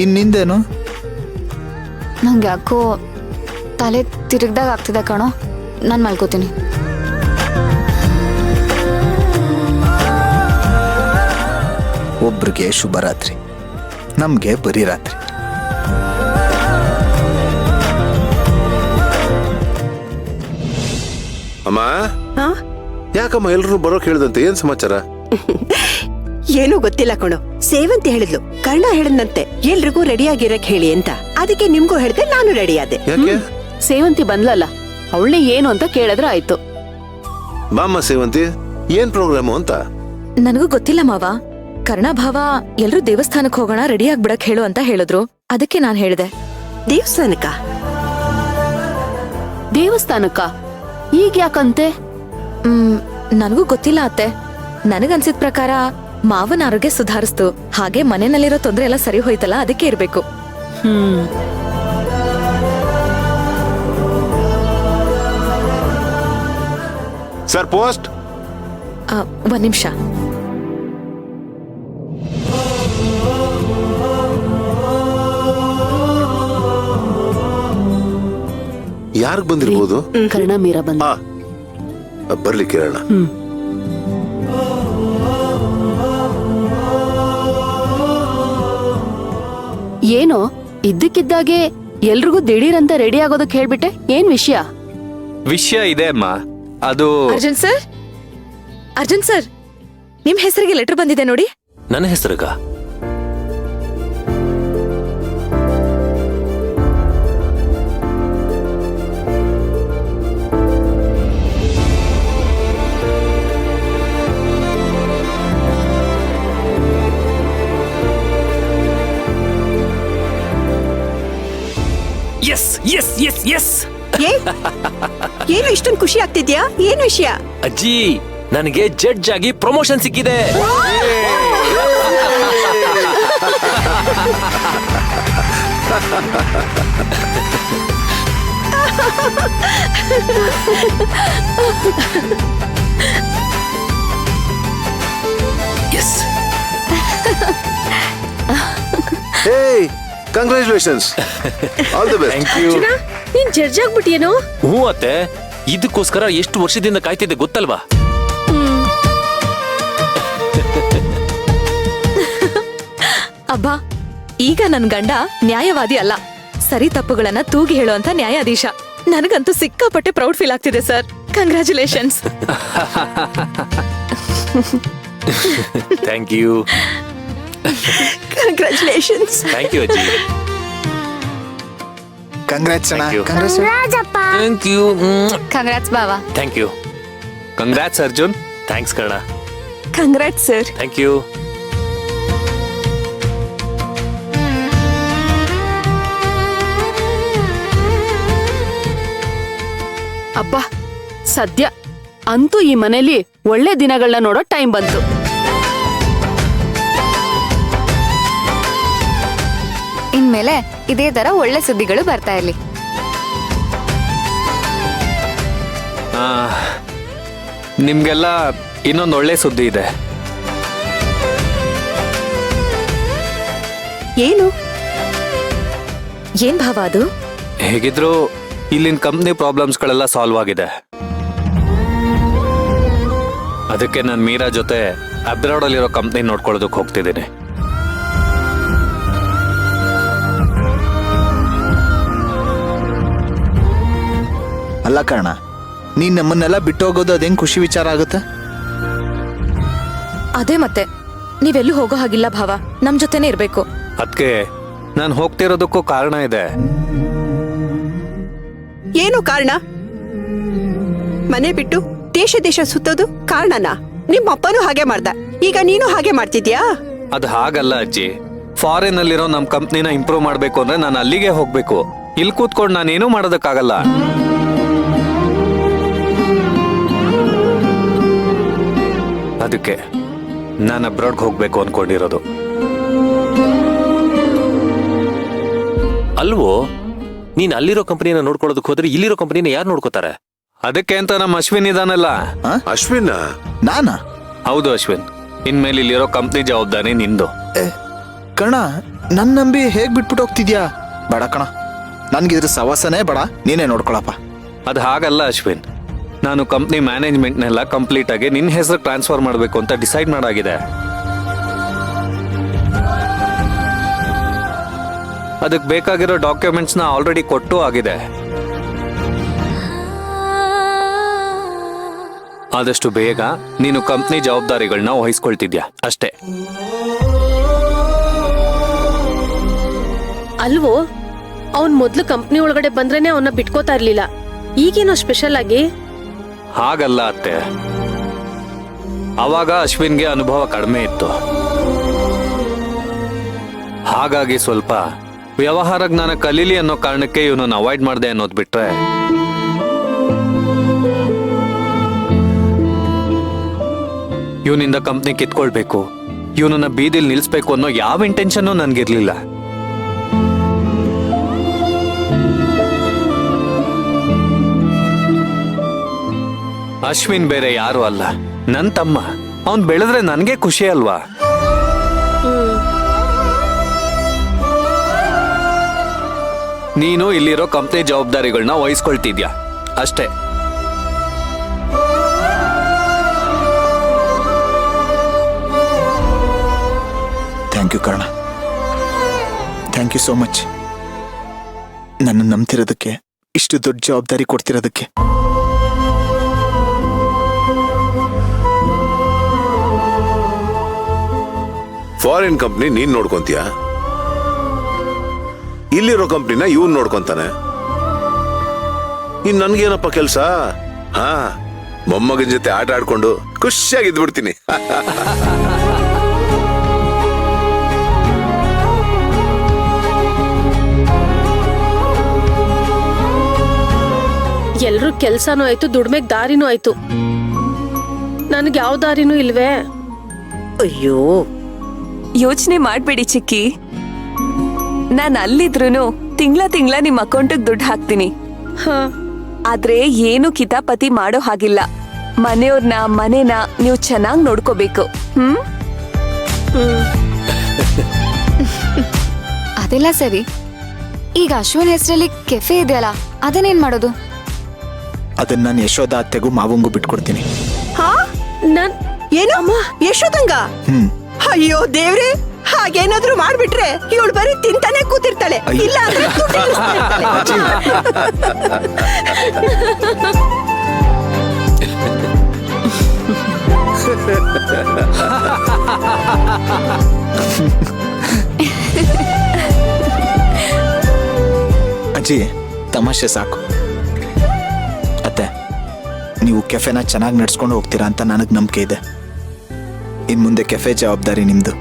ಇನ್ನಿಂದೇನು? ನಂಗೆ ಯಾಕೋ ತಲೆ ತಿರುಗ್ದಾಗ ಆಗ್ತಿದೆ ಕಣೋ, ನಾನು ಮಲ್ಕೋತೀನಿ. ಒಬ್ರಿಗೆ ಶುಭರಾತ್ರಿ, ನಮ್ಗೆ ಬರೀ ರಾತ್ರಿ. ಅಮ್ಮ, ಯಾಕಮ್ಮ ಎಲ್ರು ಬರೋಕ್ ಹೇಳಿದಂತೆ? ಏನ್ ಸಮಾಚಾರ? ಏನೂ ಗೊತ್ತಿಲ್ಲ ಕಣೋ. ಸೇವಂತಿ ಹೇಳಿದ್ಲು, ಕರ್ಣ ಹೇಳಿದ್ನಂತೆ ಎಲ್ರಿಗೂ ರೆಡಿ ಆಗಿರಕ್ ಹೇಳಿ ಅಂತ. ಅದಕ್ಕೆ ನಿಮ್ಗೂ ಹೇಳಿದೆ, ನಾನು ರೆಡಿ ಆದೆ. ಯಾಕೆ? ಸೇವಂತಿ ಬಂದ್ಲಲ್ಲ, ಅವಳನ್ನೇ ಏನು ಅಂತ ಕೇಳಿದ್ರೆ ಆಯ್ತು. ಬಾಮ್ಮ ಸೇವಂತಿ, ಏನ್ ಪ್ರೋಗ್ರಾಮು ಅಂತ? ನನಗೂ ಗೊತ್ತಿಲ್ಲ ಮಾವ. ಕರ್ಣ ಭಾವ ಎಲ್ರೂ ದೇವಸ್ಥಾನಕ್ ಹೋಗೋಣ, ರೆಡಿ ಆಗ್ಬಿಡಕ್ ಹೇಳು ಅಂತ ಹೇಳಿದ್ರು. ಅದಕ್ಕೆ ನಾನ್ ಹೇಳಿದೆ. ದೇವಸ್ಥಾನಕ್ಕ? ದೇವಸ್ಥಾನಕ್ಕ? ಈಗ ಯಾಕಂತೆ? ನನಗೂ ಗೊತ್ತಿಲ್ಲ ಅತ್ತೆ. ನನಗನ್ಸಿದ ಪ್ರಕಾರ ಮಾವನ ಆರೋಗ್ಯ ಸುಧಾರಿಸ್ತು, ಹಾಗೆ ಮನೆಯಲ್ಲಿರೋ ತೊಂದ್ರೆ ಎಲ್ಲ ಸರಿ ಹೋಯ್ತಲ್ಲ, ಅದಕ್ಕೆ ಇರ್ಬೇಕು. Sir, post. ಒಂದ್ ನಿಮಿಷ. ಯಾರಿಗ್ ಬಂದಿರ್ಬೋದು? ಕರ್ಣ ಮೀರಾ ಬಂದ. ಬರ್ಲಿ ಕಿರಣ. ಏನೋ ಇದ್ದಕ್ಕಿದ್ದಾಗೆ ಎಲ್ರಿಗೂ ದಿಢೀರಂತ ರೆಡಿ ಆಗೋದಕ್ಕೆ ಹೇಳ್ಬಿಟ್ಟೆ, ಏನ್ ವಿಷಯ? ವಿಷಯ ಇದೆ ಅಮ್ಮ. ಅದು ಅರ್ಜುನ್ ಸರ್, ನಿಮ್ ಹೆಸರಿಗೆ ಲೆಟರ್ ಬಂದಿದೆ ನೋಡಿ. ನನ್ನ ಹೆಸರುಗ? Yes yes yes yes. ಏನು ಇಷ್ಟೊಂದು ಖುಷಿ ಆಗ್ತಿದ್ಯಾ? ಏನ್ ವಿಷಯ? ಅಜ್ಜಿ, ನನಗೆ ಜಡ್ಜ್ ಆಗಿ ಪ್ರಮೋಷನ್ ಸಿಕ್ಕಿದೆ. Yes. Hey, congratulations, all the best. Thank you. ನೀನ್ ಜಡ್ಜ್ ಆಗ್ಬಿಟ್ಟಿಯೇನೋ? ಹ್ಞೂ ಅತ್ತೆ, ಇದಕ್ಕೋಸ್ಕರ ಎಷ್ಟು ವರ್ಷದಿಂದ ಕಾಯ್ತಿದ್ದೆ ಗೊತ್ತಲ್ವಾ? ಅಬ್ಬಾ, ಈಗ ನನ್ ಗಂಡ ನ್ಯಾಯವಾದಿ ಅಲ್ಲ, ಸರಿ ತಪ್ಪುಗಳನ್ನ ತೂಗಿ ಹೇಳುವಂತ ನ್ಯಾಯಾಧೀಶ. ನನಗಂತೂ ಸಿಕ್ಕಾಪಟ್ಟೆ ಪ್ರೌಡ್ ಫೀಲ್ ಆಗ್ತಿದೆ sir. Congratulations. Thank you. Congratulations. Thank you ಅಜ್ಜಿ. ಕಂಗ್ರಾಟ್ಸ್ ಅಣ್ಣ. Thank you. Congrats. Thank you. Congrats ಬಾವಾ. Thank you. Congrats Arjun. Thanks Karna. Congrats sir. Thank you. ಅಬ್ಬಾ, ಸದ್ಯ ಅಂತೂ ಈ ಮನೇಲಿ ಒಳ್ಳೆ ದಿನಗಳನ್ನ ನೋಡೋ ಟೈಮ್ ಬಂತು. ಇನ್ಮೇಲೆ ಇದೇ ತರ ಒಳ್ಳೆ ಸುದ್ದಿಗಳು ಬರ್ತಾ ಇರ್ಲಿ. ನಿಮ್ಗೆಲ್ಲ ಇನ್ನೊಂದು ಒಳ್ಳೆ ಸುದ್ದಿ ಇದೆ. ಏನು? ಏನ್ ಭಾವ ಅದು? ಹೇಗಿದ್ರು ಇಲ್ಲಿನ ಕಂಪ್ನಿ ಪ್ರಾಬ್ಲಮ್ಸ್ಗಳೆಲ್ಲ ಸಾಲ್ವ್ ಆಗಿದೆ. ಅದಕ್ಕೆ ನಾನು ಮೀರಾ ಜೊತೆ ಅಬ್ರಾಡ್ ಅಲ್ಲಿರೋ ಕಂಪ್ನಿ ನೋಡ್ಕೊಳ್ಳೋದಕ್ಕೆ ಹೋಗ್ತಿದ್ದೀನಿ. ಅಲ್ಲ ಕಾರಣ, ನೀನ್ ನಮ್ಮನ್ನೆಲ್ಲ ಬಿಟ್ಟು ಹೋಗೋದು ಅದೇನ್ ಖುಷಿ ವಿಚಾರ ಆಗುತ್ತೆ? ಅದೇ ಮತ್ತೆ, ನೀವೆಲ್ಲೂ ಹೋಗೋ ಹಾಗಿಲ್ಲ ಭಾವ, ನಮ್ ಜೊತೆನೆ ಇರ್ಬೇಕು. ಅದಕ್ಕೆ ನಾನು ಹೋಗ್ತಿರೋದಕ್ಕೂ ಕಾರಣ ಇದೆ. ಏನು ಕಾರಣ? ಮನೆ ಬಿಟ್ಟು ದೇಶ ದೇಶ ಸುತ್ತೋದು ಕಾರಣನಾ? ನಿಮ್ಮಪ್ಪನೂ ಹಾಗೆ ಮಾಡ್ದ, ಈಗ ನೀನು ಹಾಗೆ ಮಾಡ್ತಿದ್ಯಾ? ಅದು ಹಾಗಲ್ಲ ಅಜ್ಜಿ. ಫಾರಿನ್ ಅಲ್ಲಿರೋ ನಮ್ ಕಂಪ್ನಿನ ಇಂಪ್ರೂವ್ ಮಾಡ್ಬೇಕು ಅಂದ್ರೆ ನಾನು ಅಲ್ಲಿಗೆ ಹೋಗ್ಬೇಕು. ಇಲ್ಲಿ ಕೂತ್ಕೊಂಡು ನಾನೇನು ಮಾಡೋದಕ್ಕಾಗಲ್ಲ. ಅದಕ್ಕೆ ನಾನು ಅಬ್ರಾಡ್ಗೆ ಹೋಗ್ಬೇಕು ಅನ್ಕೊಂಡಿರೋದು. ಅಲ್ವೋ, ನೀನ್ ಅಲ್ಲಿರೋ ಕಂಪನಿನ ನೋಡ್ಕೊಳ್ಳೋದಕ್ಕೆ ಹೋದ್ರೆ ಇಲ್ಲಿರೋ ಕಂಪನಿನ ಯಾರು ನೋಡ್ಕೋತಾರೆ? ಅದಕ್ಕೆ ಅಂತ ನಮ್ಮ ಅಶ್ವಿನ್ ಇದಾನಲ್ಲ. ಅಶ್ವಿನ್? ನಾನಾ? ಹೌದು ಅಶ್ವಿನ್, ಇನ್ಮೇಲೆ ಇಲ್ಲಿರೋ ಕಂಪ್ನಿ ಜವಾಬ್ದಾರಿ ನಿಂದು. ಕಣ ನನ್ ನಂಬಿ ಹೇಗ್ ಬಿಟ್ಬಿಟ್ಟು ಹೋಗ್ತಿದ್ಯಾ? ಬೇಡ ಕಣ, ನನ್ಗಿದ್ರ ಸವಾಸನೇ ಬೇಡ, ನೀನೇ ನೋಡ್ಕೊಳಪ್ಪ. ಅದು ಹಾಗಲ್ಲ ಅಶ್ವಿನ್. ನಾನು ಕಂಪ್ನಿ ಮ್ಯಾನೇಜ್ಮೆಂಟ್ನೆಲ್ಲ ಕಂಪ್ಲೀಟ್ ಆಗಿ ನಿನ್ನ ಹೆಸರು ಟ್ರಾನ್ಸ್ಫರ್ ಮಾಡಬೇಕು ಅಂತ ಡಿಸೈಡ್ ಮಾಡಾಗಿದೆ. ಅದಕ್ಕೆ ಬೇಕಾಗಿರೋ ಡಾಕ್ಯುಮೆಂಟ್ಸ್ನ ಆಲ್ರೆಡಿ ಕೊಟ್ಟು ಆಗಿದೆ. ಆದಷ್ಟು ಬೇಗ ನೀನು ಕಂಪ್ನಿ ಜವಾಬ್ದಾರಿಗಳನ್ನ ವಹಿಸ್ಕೊಳ್ತಿದ್ಯಾ ಅಷ್ಟೇ. ಅಲ್ವೋ, ಅವ್ನ್ ಮೊದ್ಲು ಕಂಪ್ನಿ ಒಳಗಡೆ ಬಂದ್ರೇನೆ ಅವನ್ನ ಬಿಟ್ಕೋತಾ ಇರ್ಲಿಲ್ಲ. ಈಗೇನೋ ಸ್ಪೆಷಲ್ ಆಗಿ? ಹಾಗಲ್ಲ ಅತ್ತೆ, ಅವಾಗ ಅಶ್ವಿನ್ಗೆ ಅನುಭವ ಕಡಿಮೆ ಇತ್ತು. ಹಾಗಾಗಿ ಸ್ವಲ್ಪ ವ್ಯವಹಾರ ಜ್ಞಾನ ಕಲೀಲಿ ಅನ್ನೋ ಕಾರಣಕ್ಕೆ ಇವನನ್ನು ಅವಾಯ್ಡ್ ಮಾಡಿದೆ ಅನ್ನೋದು ಬಿಟ್ರೆ, ಇವನಿಂದ ಕಂಪ್ನಿ ಕಿತ್ಕೊಳ್ಬೇಕು, ಇವನನ್ನ ಬೀದಿಲ್ ನಿಲ್ಸ್ಬೇಕು ಅನ್ನೋ ಯಾವ ಇಂಟೆನ್ಷನ್ನು ನನ್ಗಿರ್ಲಿಲ್ಲ. ಅಶ್ವಿನ್ ಬೇರೆ ಯಾರು ಅಲ್ಲ, ನನ್ ತಮ್ಮ. ಅವನ್ ಬೆಳೆದ್ರೆ ನನ್ಗೆ ಖುಷಿ ಅಲ್ವಾ? ನೀನು ಇಲ್ಲಿರೋ ಕಂಪ್ನಿ ಜವಾಬ್ದಾರಿಗಳನ್ನ ವಹಿಸ್ಕೊಳ್ತಿದ್ಯಾ ಅಷ್ಟೇ. Thank you Karna, thank you so much. ನನ್ನ ನಂಬ್ತಿರೋದಕ್ಕೆ, ಇಷ್ಟು ದೊಡ್ಡ ಜವಾಬ್ದಾರಿ ಕೊಡ್ತಿರೋದಕ್ಕೆ. ಫಾರಿನ್ ಕಂಪ್ನಿ ನೀನ್ ನೋಡ್ಕೊಂತೀಯ, ಇಲ್ಲಿರೋ ಕಂಪ್ನಿನ ಇವನ್ ನೋಡ್ಕೊಂತಾನೆ. ಇನ್ ನನ್ಗೇನಪ್ಪ ಕೆಲ್ಸ? ಹಾ, ಮೊಮ್ಮಗನ್ ಜೊತೆ ಆಟ ಆಡ್ಕೊಂಡು ಖುಷಿಯಾಗಿ ಇದ್ಬಿಡ್ತೀನಿ. ಎಲ್ರೂ ಕೆಲ್ಸನೂ ಆಯ್ತು, ದುಡ್ಮೆಗ್ ದಾರಿನೂ ಆಯ್ತು. ನನ್ಗೆ ಯಾವ ದಾರಿನೂ ಇಲ್ವೇ? ಅಯ್ಯೋ, ಯೋಚನೆ ಮಾಡ್ಬೇಡಿ ಚಿಕ್ಕಿ, ನಾನ್ ಅಲ್ಲಿದ್ರೂನು ತಿಂಗಳ ನಿಮ್ ಅಕೌಂಟಿಗೆ ದುಡ್ಡು ಹಾಕ್ತೀನಿ. ಆದ್ರೆ ಏನು ಕಿತಾಪತಿ ಮಾಡೋ ಹಾಗಿಲ್ಲ. ಮನೆನ ನೀವು ಚೆನ್ನಾಗ್ ನೋಡ್ಕೋಬೇಕು. ಅದೆಲ್ಲ ಸರಿ. ಈಗ ಅಶ್ವಿನ್ ಹೆಸರಲ್ಲಿ ಕೆಫೆ ಇದೆಯಲ್ಲ, ಅದನ್ನೇನ್ ಮಾಡೋದು? ಅದನ್ನ ನಾನು ಯಶೋಧ ಅತ್ತೆಗೂ ಮಾವಂಗೂ ಬಿಟ್ಕೊಡ್ತೀನಿ. ಹಾ, ನಾನ್ ಏನು ಯಶೋದಂಗ? ಅಯ್ಯೋ ದೇವ್ರೆ, ಹಾಗೇನಾದ್ರೂ ಮಾಡ್ಬಿಟ್ರೆ ಇವಳು ಬರೀ ತಿಂತಾನೆ ಕೂತಿರ್ತಾಳೆ, ಇಲ್ಲ ಅಂದ್ರೆ ದುಡ್ಡು ಇಳಿಸ್ತಾ ಇರ್ತಾಳೆ. ಅಜ್ಜಿ, ತಮಾಷೆ ಸಾಕು. ಅತ್ತೆ, ನೀವು ಕೆಫೆನ ಚೆನ್ನಾಗಿ ನಡ್ಸ್ಕೊಂಡು ಹೋಗ್ತೀರಾ ಅಂತ ನನಗೆ ನಂಬಿಕೆ ಇದೆ. ಇನ್ ಮುಂದೆ ಕೆಫೆ ಜವಾಬ್ದಾರಿ ನಿಮ್ದು.